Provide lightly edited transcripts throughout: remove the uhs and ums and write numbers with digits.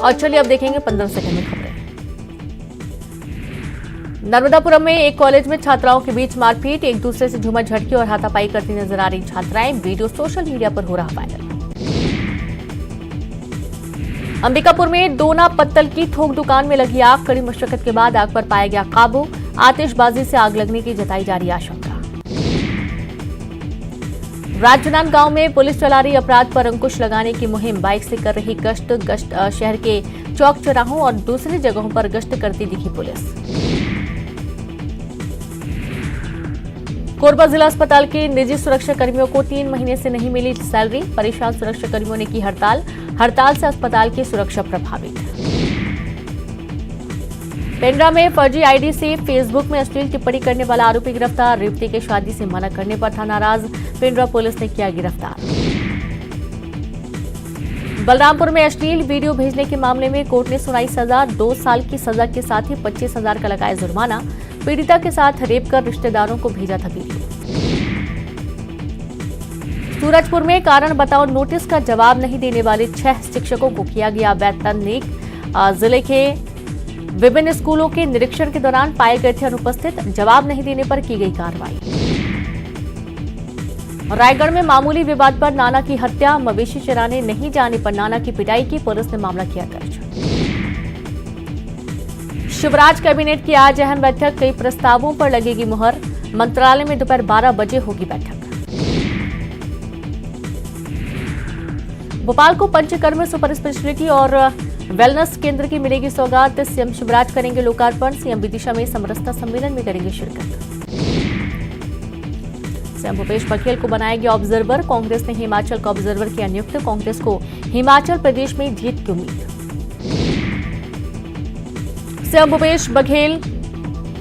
और चलिए अब देखेंगे 15 सेकंड में खबरें। नर्मदापुरम में एक कॉलेज में छात्राओं के बीच मारपीट, एक दूसरे से झूमा झटकी और हाथापाई करती नजर आ रही छात्राएं। वीडियो सोशल मीडिया पर हो रहा वायरल। अंबिकापुर में दोना पत्तल की थोक दुकान में लगी आग, कड़ी मशक्कत के बाद आग पर पाया गया काबू। आतिशबाजी से आग लगने की जताई जा रही आशंका। राजनांदगांव में पुलिस चला रही अपराध पर अंकुश लगाने की मुहिम, बाइक से कर रही गश्त शहर के चौक चौराहों और दूसरी जगहों पर गश्त करती दिखी पुलिस। कोरबा जिला अस्पताल के निजी सुरक्षा कर्मियों को 3 महीने से नहीं मिली सैलरी, परेशान सुरक्षा कर्मियों ने की हड़ताल से अस्पताल की सुरक्षा प्रभावित। पेंड्रा में फर्जी आईडी से फेसबुक में अश्लील टिप्पणी करने वाला आरोपी गिरफ्तार, रेवती के शादी से मना करने पर था नाराज, पेंड्रा पुलिस ने किया गिरफ्तार। बलरामपुर में अश्लील वीडियो भेजने के मामले में कोर्ट ने सुनाई सजा, 2 साल की सजा के साथ ही 25,000 का लगाया जुर्माना। पीड़िता के साथ रेप कर रिश्तेदारों को भेजा था वीडियो। सूरजपुर में कारण बताओ नोटिस का जवाब नहीं देने वाले 6 शिक्षकों को किया गया वैतनिक। जिले के विभिन्न स्कूलों के निरीक्षण के दौरान पाए गए थे अनुपस्थित, जवाब नहीं देने पर की गई कार्रवाई। रायगढ़ में मामूली विवाद पर नाना की हत्या, मवेशी चराने नहीं जाने पर नाना की पिटाई की, पुलिस ने मामला किया दर्ज। शिवराज कैबिनेट की आज अहम बैठक, कई प्रस्तावों पर लगेगी मुहर, मंत्रालय में दोपहर 12 बजे होगी बैठक। भोपाल को पंचकर्म सुपर स्पेशलिटी और वेलनेस केंद्र की मिलेगी सौगात, सीएम शिवराज करेंगे लोकार्पण, सीएम विदिशा में समरसता सम्मेलन में करेंगे शिरकत। सीएम भूपेश बघेल को बनाया गया ऑब्जर्वर, कांग्रेस ने हिमाचल का ऑब्जर्वर किया नियुक्त, कांग्रेस को हिमाचल प्रदेश में जीत की उम्मीद। सीएम भूपेश बघेल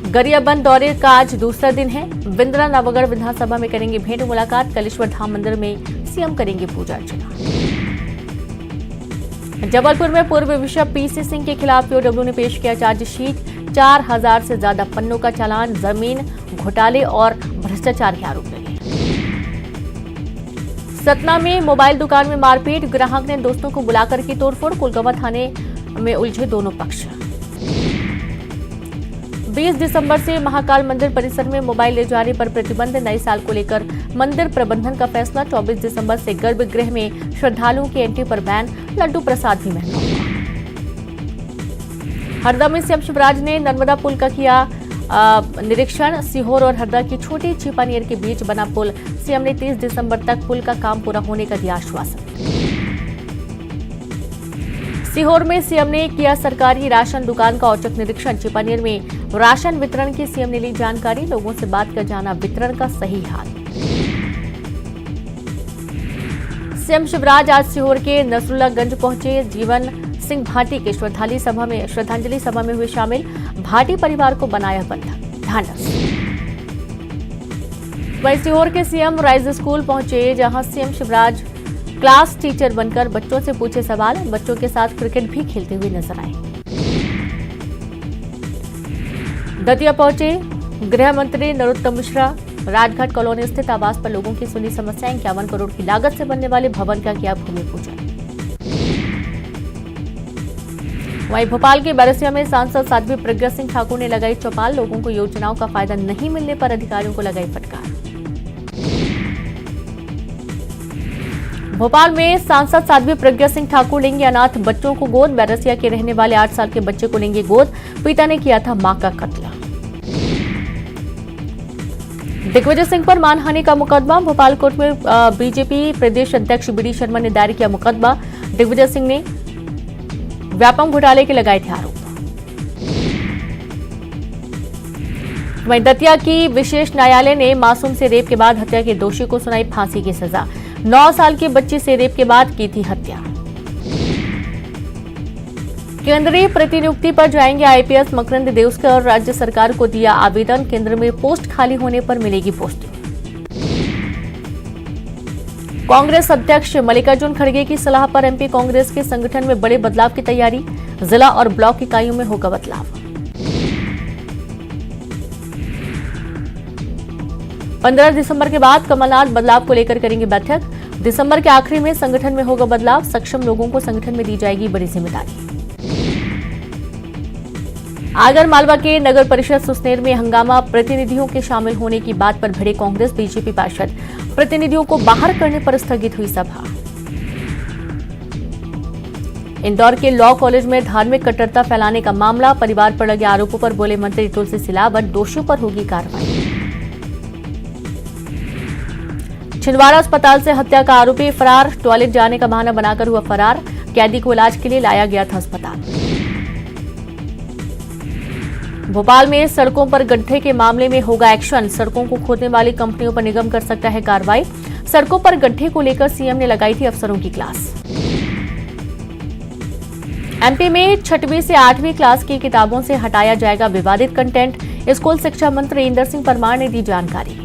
गरियाबंद दौरे का आज दूसरा दिन है, बिंद्रा नवगढ़ विधानसभा में करेंगे भेंट मुलाकात, कलेश्वर धाम मंदिर में सीएम करेंगे पूजा अर्चना। जबलपुर में पूर्व बिशप पीसी सिंह के खिलाफ पीओडब्ल्यू ने पेश किया चार्जशीट, 4000 से ज्यादा पन्नों का चालान, जमीन घोटाले और भ्रष्टाचार के आरोप लगे। सतना में मोबाइल दुकान में मारपीट, ग्राहक ने दोस्तों को बुलाकर की तोड़फोड़, कुलगवा थाने में उलझे दोनों पक्ष। 20 दिसंबर से महाकाल मंदिर परिसर में मोबाइल ले जाने पर प्रतिबंध, नए साल को लेकर मंदिर प्रबंधन का फैसला, 24 दिसंबर से गर्भगृह में श्रद्धालुओं की एंट्री पर बैन, लड्डू प्रसाद भी महंगा हुआ। हरदा में सीएम शिवराज ने नर्मदा पुल का किया निरीक्षण, सीहोर और हरदा की छोटी छिपानियर के बीच बना पुल, सीएम ने 30 दिसंबर तक पुल का काम पूरा होने का दिया आश्वासन। सीहोर में सीएम ने किया सरकारी राशन दुकान का औचक निरीक्षण, छिपानियर में राशन वितरण की सीएम ने ली जानकारी, लोगों से बात कर जाना वितरण का सही हाल। सीएम शिवराज आज सीहोर के नसरुल्लागंज पहुंचे, जीवन सिंह भाटी के श्रद्धांजलि सभा में हुए शामिल, भाटी परिवार को बनाया बंधक ढांढस। वहीं सीहोर के सीएम राइज स्कूल पहुंचे, जहां सीएम शिवराज क्लास टीचर बनकर बच्चों से पूछे सवाल, बच्चों के साथ क्रिकेट भी खेलते हुए नजर आए। दतिया पहुंचे गृह मंत्री नरोत्तम मिश्रा, राजघाट कॉलोनी स्थित आवास पर लोगों की सुनी समस्याएं, 51 करोड़ की लागत से बनने वाले भवन का किया भूमि पूजन। वहीं भोपाल के बैरसिया में सांसद साध्वी प्रज्ञा सिंह ठाकुर ने लगाई चौपाल, लोगों को योजनाओं का फायदा नहीं मिलने पर अधिकारियों को लगाई फटकार। भोपाल में सांसद साध्वी प्रज्ञा सिंह ठाकुर लेंगे अनाथ बच्चों को गोद, बैरसिया के रहने वाले 8 साल के बच्चे को लेंगे गोद, पिता ने किया था मां का कत्ल। दिग्विजय सिंह पर मानहानि का मुकदमा, भोपाल कोर्ट में बीजेपी प्रदेश अध्यक्ष बीडी शर्मा ने दायर किया मुकदमा, दिग्विजय सिंह ने व्यापम घोटाले के लगाए थे आरोप। वहीं दतिया की विशेष न्यायालय ने मासूम से रेप के बाद हत्या के दोषी को सुनाई फांसी की सजा, 9 साल की बच्ची से रेप के बाद की थी हत्या। केंद्रीय प्रतिनियुक्ति पर जाएंगे आईपीएस, मकरंद देउस्कर, राज्य सरकार को दिया आवेदन, केंद्र में पोस्ट खाली होने पर मिलेगी पोस्टिंग। कांग्रेस अध्यक्ष मल्लिकार्जुन खड़गे की सलाह पर एमपी कांग्रेस के संगठन में बड़े बदलाव की तैयारी, जिला और ब्लॉक इकाइयों में होगा बदलाव। 15 दिसंबर के बाद कमलनाथ बदलाव को लेकर करेंगे बैठक, दिसंबर के आखिरी में संगठन में होगा बदलाव, सक्षम लोगों को संगठन में दी जाएगी बड़ी जिम्मेदारी। आगर मालवा के नगर परिषद सुसनेर में हंगामा, प्रतिनिधियों के शामिल होने की बात पर भिड़े कांग्रेस बीजेपी पार्षद, प्रतिनिधियों को बाहर करने पर स्थगित हुई सभा। इंदौर के लॉ कॉलेज में धार्मिक कट्टरता फैलाने का मामला, परिवार पर लगे आरोपों पर बोले मंत्री तुलसी सिलावट, दोषियों पर होगी कार्रवाई। छिंदवाड़ा अस्पताल से हत्या का आरोपी फरार, टॉयलेट जाने का बहाना बनाकर हुआ फरार, कैदी को इलाज के लिए लाया गया था अस्पताल। भोपाल में सड़कों पर गड्ढे के मामले में होगा एक्शन, सड़कों को खोदने वाली कंपनियों पर निगम कर सकता है कार्रवाई। सड़कों पर गड्ढे को लेकर सीएम ने लगाई थी अफसरों की क्लास। एमपी में 6वीं से 8वीं क्लास की किताबों से हटाया जाएगा विवादित कंटेंट, स्कूल शिक्षा मंत्री इंदर सिंह परमार ने दी जानकारी।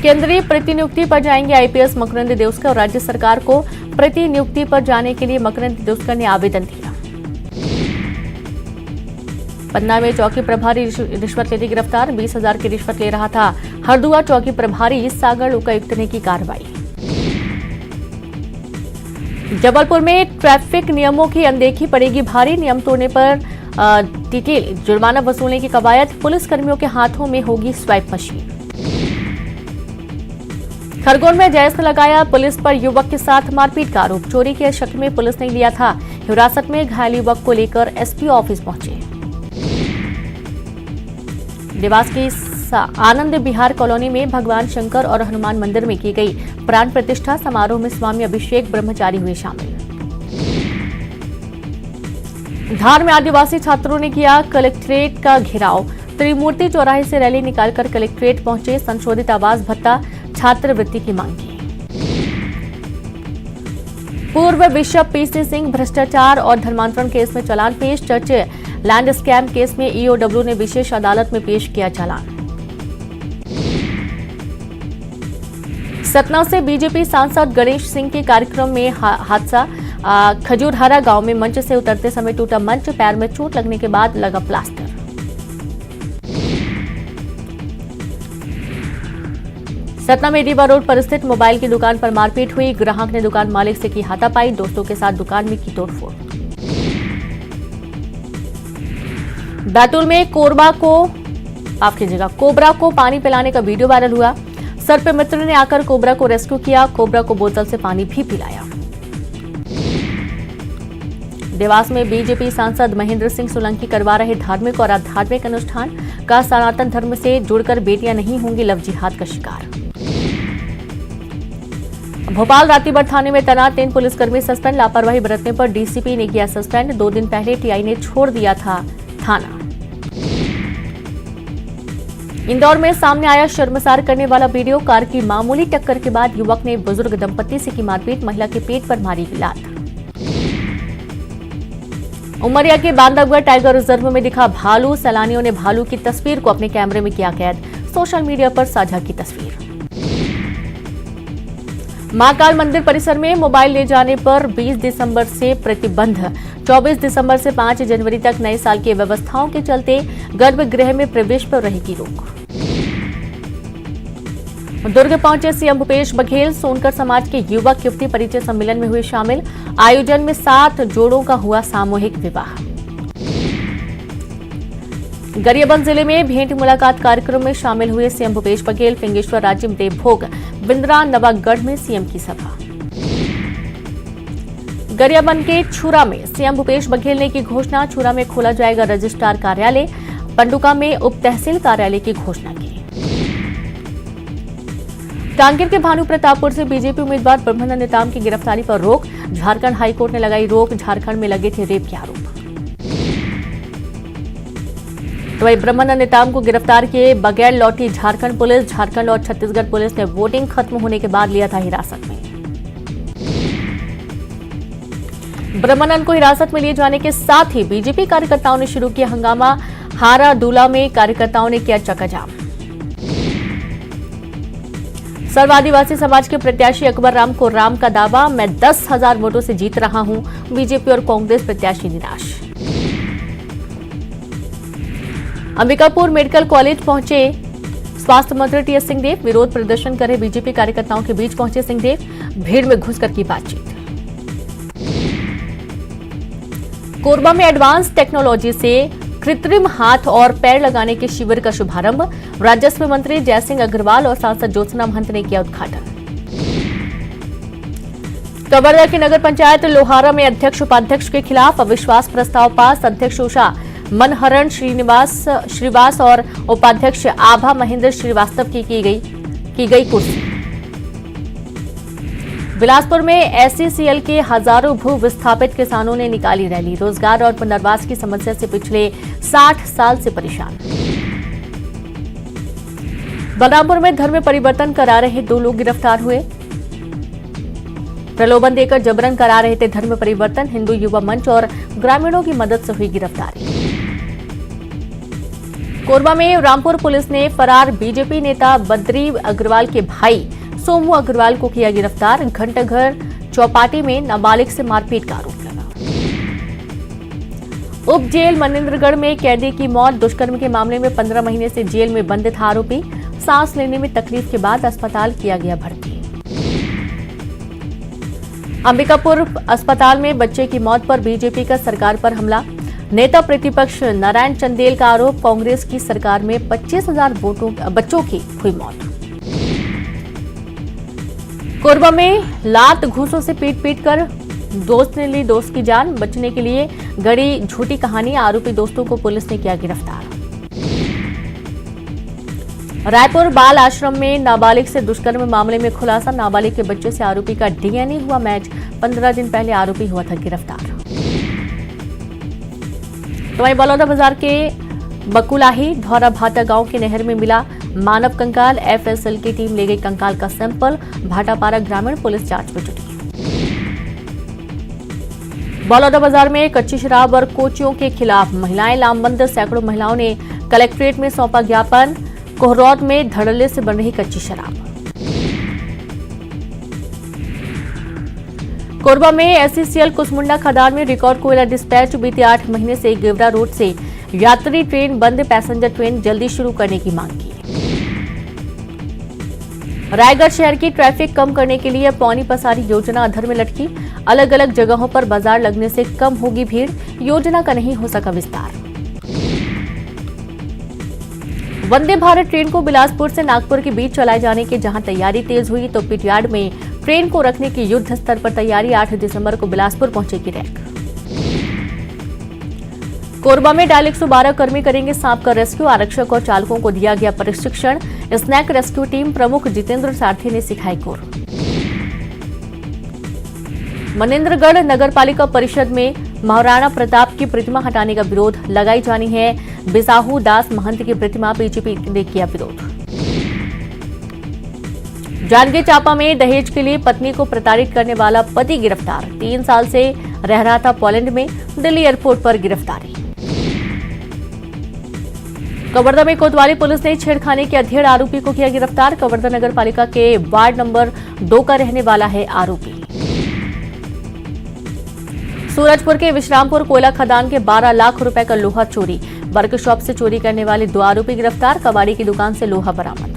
केंद्रीय प्रतिनियुक्ति पर जाएंगे आईपीएस मकरंद देउस्कर और राज्य सरकार को प्रतिनियुक्ति पर जाने के लिए मकरंद देउस्कर ने आवेदन दिया। पन्ना में चौकी प्रभारी रिश्वत लेते गिरफ्तार, 20,000 की रिश्वत ले रहा था हरदुआ चौकी प्रभारी सागर उपायुक्त ने की कार्रवाई। जबलपुर में ट्रैफिक नियमों की अनदेखी पड़ेगी भारी, नियम तोड़ने पर डिटेल जुर्माना वसूलने की कवायद, पुलिस कर्मियों के हाथों में होगी स्वाइप मशीन। खरगोन में जायज लगाया पुलिस पर युवक के साथ मारपीट का आरोप, चोरी के शक में पुलिस ने लिया था हिरासत में, घायल युवक को लेकर एसपी ऑफिस पहुंचे। देवास की आनंद विहार कॉलोनी में भगवान शंकर और हनुमान मंदिर में की गई प्राण प्रतिष्ठा समारोह में स्वामी अभिषेक ब्रह्मचारी हुए शामिल। धार में आदिवासी छात्रों ने किया कलेक्ट्रेट का घेराव, त्रिमूर्ति चौराहे से रैली निकालकर कलेक्ट्रेट पहुंचे, संशोधित आवास भत्ता छात्रवृत्ति की मांग की। पूर्व बिशप पीसी सिंह भ्रष्टाचार और धर्मांतरण केस में चालान पेश, चर्च लैंड स्कैम केस में ईओडब्ल्यू ने विशेष अदालत में पेश किया चालान। सतना से बीजेपी सांसद गणेश सिंह के कार्यक्रम में हादसा, खजूरहरा गांव में मंच से उतरते समय टूटा मंच, पैर में चोट लगने के बाद लगा प्लास्टर। सतना में रीवा रोड पर स्थित मोबाइल की दुकान पर मारपीट हुई, ग्राहक ने दुकान मालिक से की हाथापाई, दोस्तों के साथ दुकान में की तोड़फोड़। बैतूल में कोबरा को पानी पिलाने का वीडियो वायरल हुआ, सर्प मित्र ने आकर कोबरा को रेस्क्यू किया, कोबरा को बोतल से पानी भी पिलाया। देवास में बीजेपी सांसद महेंद्र सिंह सोलंकी करवा रहे धार्मिक और आध्यात्मिक अनुष्ठान का, सनातन धर्म से जुड़कर बेटियां नहीं होंगी लव जिहाद का शिकार। भोपाल रातीबर थाने में तैनात 3 पुलिसकर्मी सस्पेंड, लापरवाही बरतने पर डीसीपी ने किया सस्पेंड, 2 दिन पहले टीआई ने छोड़ दिया था थाना। इंदौर में सामने आया शर्मसार करने वाला वीडियो, कार की मामूली टक्कर के बाद युवक ने बुजुर्ग दंपति से की मारपीट, महिला के पेट पर मारी लात। उमरिया के बांधवगढ़ टाइगर रिजर्व में दिखा भालू, सैलानियों ने भालू की तस्वीर को अपने कैमरे में किया कैद, सोशल मीडिया पर साझा की तस्वीर। महाकाल मंदिर परिसर में मोबाइल ले जाने पर 20 दिसंबर से प्रतिबंध, 24 दिसंबर से 5 जनवरी तक नए साल की व्यवस्थाओं के चलते गर्भगृह में प्रवेश पर रहेगी रोक। दुर्ग पहुंचे सीएम भूपेश बघेल, सोनकर समाज के युवक युवती परिचय सम्मेलन में हुए शामिल, आयोजन में 7 जोड़ों का हुआ सामूहिक विवाह। गरियाबंद जिले में भेंट मुलाकात कार्यक्रम में शामिल हुए सीएम भूपेश बघेल, फिंगेश्वर राज्य में देवभोग, बिंद्रा नवागढ़ में सीएम की सभा। गरियाबंद के छुरा में सीएम भूपेश बघेल ने की घोषणा, छुरा में खोला जाएगा रजिस्ट्रार कार्यालय, पंडुका में उप तहसील कार्यालय की घोषणा की। कांकेर के भानु प्रतापपुर से बीजेपी उम्मीदवार ब्रह्मानंद नेताम की गिरफ्तारी पर रोक, झारखंड हाईकोर्ट ने लगाई रोक, झारखंड में लगे थे रेप के आरोप। तो वही ब्रह्मानंद नेताम को गिरफ्तार किए बगैर लौटी झारखंड पुलिस, झारखंड और छत्तीसगढ़ पुलिस ने वोटिंग खत्म होने के बाद लिया था हिरासत में। ब्रह्मानंद को हिरासत में लिए जाने के साथ ही बीजेपी कार्यकर्ताओं ने शुरू किया हंगामा, हाराडूला में कार्यकर्ताओं ने किया चक्काजाम। सर्व आदिवासी समाज के प्रत्याशी अकबर राम को राम का दावा, मैं 10,000 वोटों से जीत रहा हूं, बीजेपी और कांग्रेस प्रत्याशी निराश। अंबिकापुर मेडिकल कॉलेज पहुंचे स्वास्थ्य मंत्री टीएस सिंहदेव, विरोध प्रदर्शन कर रहे बीजेपी कार्यकर्ताओं के बीच पहुंचे सिंहदेव, भीड़ में घुसकर की बातचीत। कोरबा में एडवांस टेक्नोलॉजी से कृत्रिम हाथ और पैर लगाने के शिविर का शुभारंभ। राजस्व मंत्री जयसिंह अग्रवाल और सांसद ज्योत्सना महंत ने किया उद्घाटन। कवर्धा की नगर पंचायत लोहारा में अध्यक्ष उपाध्यक्ष के खिलाफ अविश्वास प्रस्ताव पास। अध्यक्ष उषा मनहरण श्रीवास और उपाध्यक्ष आभा महेंद्र श्रीवास्तव की गई कुर्सी। बिलासपुर में एससीसीएल के हजारों भू विस्थापित किसानों ने निकाली रैली। रोजगार और पुनर्वास की समस्या से पिछले 60 साल से परेशान। बलरामपुर में धर्म परिवर्तन करा रहे 2 लोग गिरफ्तार हुए। प्रलोभन देकर जबरन करा रहे थे धर्म परिवर्तन। हिंदू युवा मंच और ग्रामीणों की मदद से हुई गिरफ्तारी। कोरबा में रामपुर पुलिस ने फरार बीजेपी नेता बद्री अग्रवाल के भाई सोमू अग्रवाल को किया गिरफ्तार। घंटाघर चौपाटी में नाबालिग से मारपीट का आरोप लगा। उप जेल मनेंद्रगढ़ में कैदी की मौत। दुष्कर्म के मामले में 15 महीने से जेल में बंद था आरोपी। सांस लेने में तकलीफ के बाद अस्पताल किया गया भर्ती। अंबिकापुर अस्पताल में बच्चे की मौत पर बीजेपी का सरकार पर हमला। नेता प्रतिपक्ष नारायण चंदेल का आरोप, कांग्रेस की सरकार में 25,000 बच्चों की हुई मौत। कोरबा में लात घूसों से पीट कर दोस्त ने ली दोस्त की जान। बचने के लिए गढ़ी झूठी कहानी। आरोपी दोस्तों को पुलिस ने किया गिरफ्तार। रायपुर बाल आश्रम में नाबालिग से दुष्कर्म मामले में खुलासा। नाबालिग के बच्चे से आरोपी का डीएनए हुआ मैच। 15 दिन पहले आरोपी हुआ था गिरफ्तार। तो वहीं बलौदाबाजार के बकुलाही धौरा भाटा गांव की नहर में मिला मानव कंकाल। एफएसएल की टीम ले गई कंकाल का सैंपल। भाटापारा ग्रामीण पुलिस जांच में जुटी। बलौदाबाजार में कच्ची शराब और कोचियों के खिलाफ महिलाएं लामबंद। सैकड़ों महिलाओं ने कलेक्ट्रेट में सौंपा ज्ञापन। कोहरौद में धड़ल्ले से बन रही कच्ची शराब। कोरबा में एससीसीएल कुसमुंडा खदान में रिकॉर्ड कोयला डिस्पैच। बीते 8 महीने से गेवरा रोड से यात्री ट्रेन बंद। पैसेंजर ट्रेन जल्दी शुरू करने की मांग की। रायगढ़ शहर की ट्रैफिक कम करने के लिए पौनी पसारी योजना अधर में लटकी। अलग अलग जगहों पर बाजार लगने से कम होगी भीड़। योजना का नहीं हो सका विस्तार। वंदे भारत ट्रेन को बिलासपुर से नागपुर के बीच चलाए जाने की जहां तैयारी तेज हुई, तो पिटयार्ड में ट्रेन को रखने की युद्ध स्तर पर तैयारी। 8 दिसंबर को बिलासपुर पहुंचेगी रैक। कोरबा में डायल 112 कर्मी करेंगे सांप का रेस्क्यू। आरक्षक और चालकों को दिया गया प्रशिक्षण। स्नैक रेस्क्यू टीम प्रमुख जितेंद्र सारथी ने सिखाई कोर। मनेंद्रगढ़ नगरपालिका परिषद में महाराणा प्रताप की प्रतिमा हटाने का विरोध। लगाई जानी है बिसाहू दास महंत की प्रतिमा। बीजेपी ने किया विरोध। जांजगीर चांपा में दहेज के लिए पत्नी को प्रताड़ित करने वाला पति गिरफ्तार। 3 साल से रह रहा था पोलैंड में। दिल्ली एयरपोर्ट पर गिरफ्तारी। कवर्धा में कोतवाली पुलिस ने छेड़खानी के अधेड़ आरोपी को किया गिरफ्तार। कवर्धा नगर पालिका के वार्ड नंबर 2 का रहने वाला है आरोपी। सूरजपुर के विश्रामपुर कोयला खदान के 12 लाख रुपए का लोहा चोरी। वर्कशॉप से चोरी करने वाले 2 आरोपी गिरफ्तार। कबाड़ी की दुकान से लोहा बरामद।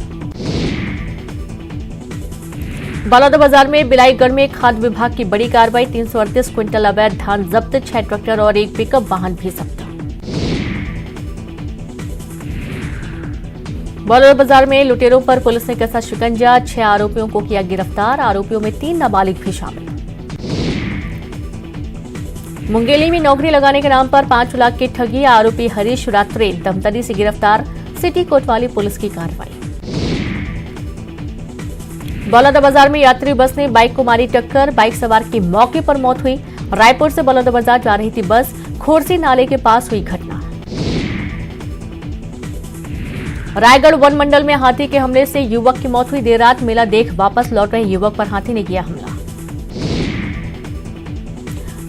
बलौदाबाजार में बिलाईगढ़ में खाद्य विभाग की बड़ी कार्रवाई। 338 क्विंटल अवैध धान जब्त। 6 ट्रैक्टर और 1 पिकअप वाहन भी जब्त। बलौदाबाजार में लुटेरों पर पुलिस ने कसा शिकंजा। 6 आरोपियों को किया गिरफ्तार। आरोपियों में 3 नाबालिग भी शामिल। मुंगेली में नौकरी लगाने के नाम पर 5 लाख की ठगी। आरोपी हरीश रात्रे दमतरी से गिरफ्तार। सिटी कोतवाली पुलिस की कार्रवाई। बलौदाबाजार में यात्री बस ने बाइक को मारी टक्कर। बाइक सवार की मौके पर मौत हुई। रायपुर से बलौदाबाजार जा रही थी बस। खोरसी नाले के पास हुई घटना। रायगढ़ वन मंडल में हाथी के हमले से युवक की मौत हुई। देर रात मेला देख वापस लौट रहे युवक पर हाथी ने किया हमला।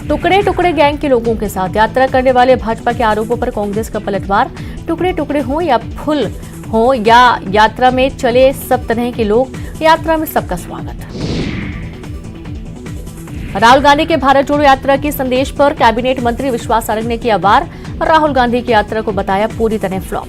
टुकड़े टुकड़े गैंग के लोगों के साथ यात्रा करने वाले भाजपा के आरोपों पर कांग्रेस का पलटवार। टुकड़े टुकड़े हों या फुल हो या यात्रा में चले सब तरह के लोग, यात्रा में सबका स्वागत। राहुल गांधी के भारत जोड़ो यात्रा के संदेश पर कैबिनेट मंत्री विश्वास सारंग ने किया वार। राहुल गांधी की यात्रा को बताया पूरी तरह फ्लॉप।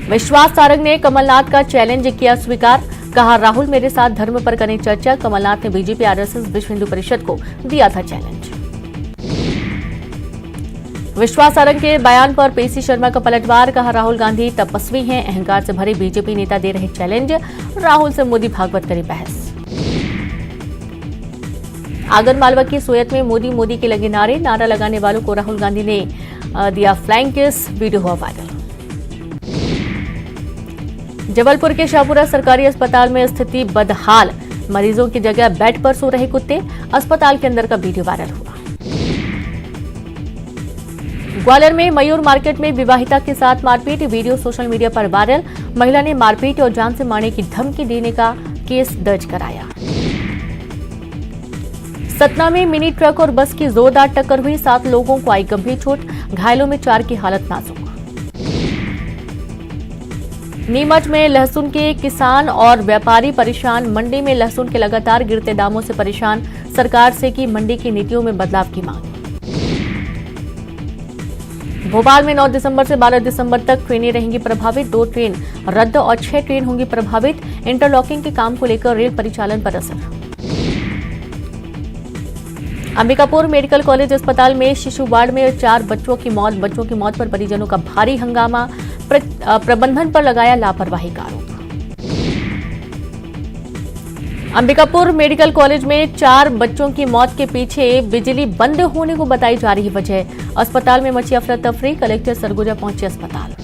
विश्वास सारंग ने कमलनाथ का चैलेंज किया स्वीकार। कहा, राहुल मेरे साथ धर्म पर करें चर्चा। कमलनाथ ने बीजेपी, आरएसएस, विश्व हिंदू परिषद को दिया था चैलेंज। विश्वास सारंग के बयान पर पीसी शर्मा का पलटवार। कहा, राहुल गांधी तपस्वी हैं, अहंकार से भरे बीजेपी नेता दे रहे चैलेंज। राहुल से मोदी भागवत करी बहस। आगर मालवा की सोयत में मोदी के लगे नारे। नारा लगाने वालों को राहुल गांधी ने दिया फ्लाइंग किस। वीडियो हुआ वायरल। जबलपुर के शाहपुरा सरकारी अस्पताल में स्थिति बदहाल। मरीजों की जगह बेड पर सो रहे कुत्ते। अस्पताल के अंदर का वीडियो वायरल हुआ। ग्वालियर में मयूर मार्केट में विवाहिता के साथ मारपीट। वीडियो सोशल मीडिया पर वायरल। महिला ने मारपीट और जान से मारने की धमकी देने का केस दर्ज कराया। सतना में मिनी ट्रक और बस की जोरदार टक्कर हुई। 7 लोगों को आई गंभीर चोट। घायलों में 4 की हालत नाजुक। नीमच में लहसुन के किसान और व्यापारी परेशान। मंडी में लहसुन के लगातार गिरते दामों से परेशान। सरकार से की मंडी की नीतियों में बदलाव की मांग। भोपाल में 9 दिसंबर से 12 दिसंबर तक ट्रेनें रहेंगी प्रभावित। 2 ट्रेन रद्द और 6 ट्रेन होंगी प्रभावित। इंटरलॉकिंग के काम को लेकर रेल परिचालन पर असर। अंबिकापुर मेडिकल कॉलेज अस्पताल में शिशु वार्ड में 4 बच्चों की मौत। बच्चों की मौत पर परिजनों का भारी हंगामा। प्रबंधन पर लगाया लापरवाही का आरोप। अंबिकापुर मेडिकल कॉलेज में 4 बच्चों की मौत के पीछे बिजली बंद होने को बताई जा रही वजह। अस्पताल में मची अफरा तफरी। कलेक्टर सरगुजा पहुंचे अस्पताल।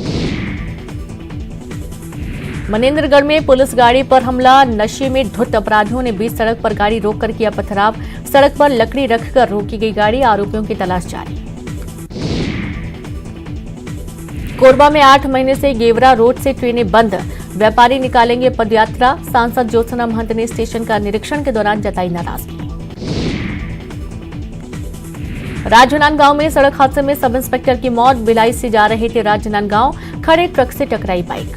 मनेंद्रगढ़ में पुलिस गाड़ी पर हमला। नशे में धुत अपराधियों ने बीच सड़क पर गाड़ी रोककर किया पथराव। सड़क पर लकड़ी रखकर रोकी गई गाड़ी। आरोपियों की तलाश जारी। कोरबा में 8 महीने से गेवरा रोड से ट्रेनें बंद। व्यापारी निकालेंगे पदयात्रा। सांसद ज्योत्सना महंत ने स्टेशन का निरीक्षण के दौरान जताई नाराजगी। राजनांदगांव में सड़क हादसे में सब इंस्पेक्टर की मौत। भिलाई से जा रहे थे राजनांदगांव। खड़े ट्रक से टकराई बाइक।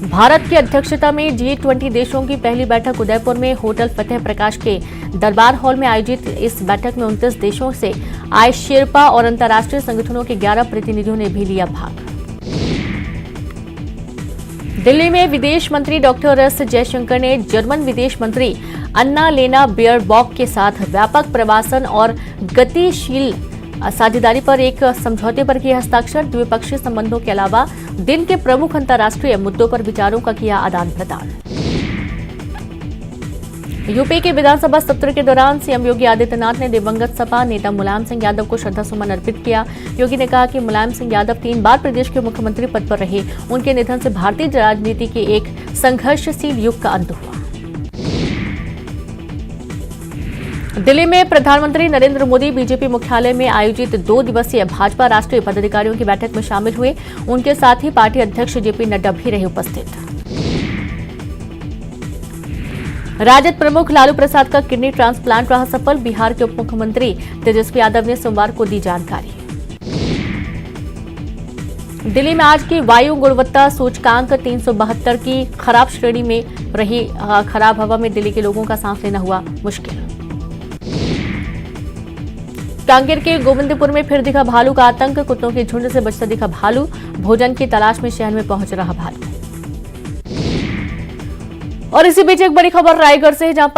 भारत की अध्यक्षता में G20 देशों की पहली बैठक उदयपुर में होटल फतेह प्रकाश के दरबार हॉल में आयोजित। इस बैठक में 29 देशों से आए शेरपा और अंतर्राष्ट्रीय संगठनों के 11 प्रतिनिधियों ने भी लिया भाग। दिल्ली में विदेश मंत्री डॉक्टर एस जयशंकर ने जर्मन विदेश मंत्री अन्ना-लेना बेयरबॉक के साथ व्यापक प्रवासन और गतिशील साझेदारी पर एक समझौते पर किया हस्ताक्षर। द्विपक्षीय संबंधों के अलावा दिन के प्रमुख अंतर्राष्ट्रीय मुद्दों पर विचारों का किया आदान प्रदान। यूपी के विधानसभा सत्र के दौरान सीएम योगी आदित्यनाथ ने दिवंगत सपा नेता मुलायम सिंह यादव को श्रद्धासुमन अर्पित किया। योगी ने कहा कि मुलायम सिंह यादव 3 बार प्रदेश के मुख्यमंत्री पद पर रहे। उनके निधन से भारतीय राजनीति के एक संघर्षशील युग का अंत हुआ। दिल्ली में प्रधानमंत्री नरेंद्र मोदी बीजेपी मुख्यालय में आयोजित 2 दिवसीय भाजपा राष्ट्रीय पदाधिकारियों की बैठक में शामिल हुए। उनके साथ ही पार्टी अध्यक्ष जेपी नड्डा भी रहे उपस्थित। राजद प्रमुख लालू प्रसाद का किडनी ट्रांसप्लांट रहा सफल। बिहार के उप मुख्यमंत्री तेजस्वी यादव ने सोमवार को दी जानकारी। दिल्ली में आज की वायु गुणवत्ता सूचकांक 372 की खराब श्रेणी में रही। खराब हवा में दिल्ली के लोगों का सांस लेना हुआ मुश्किल। कांकेर के गोविंदपुर में फिर दिखा भालू का आतंक। कुत्तों के झुंड से बचता दिखा भालू। भोजन की तलाश में शहर में पहुंच रहा भालू। और इसी बीच एक बड़ी खबर रायगढ़ से, जहां पर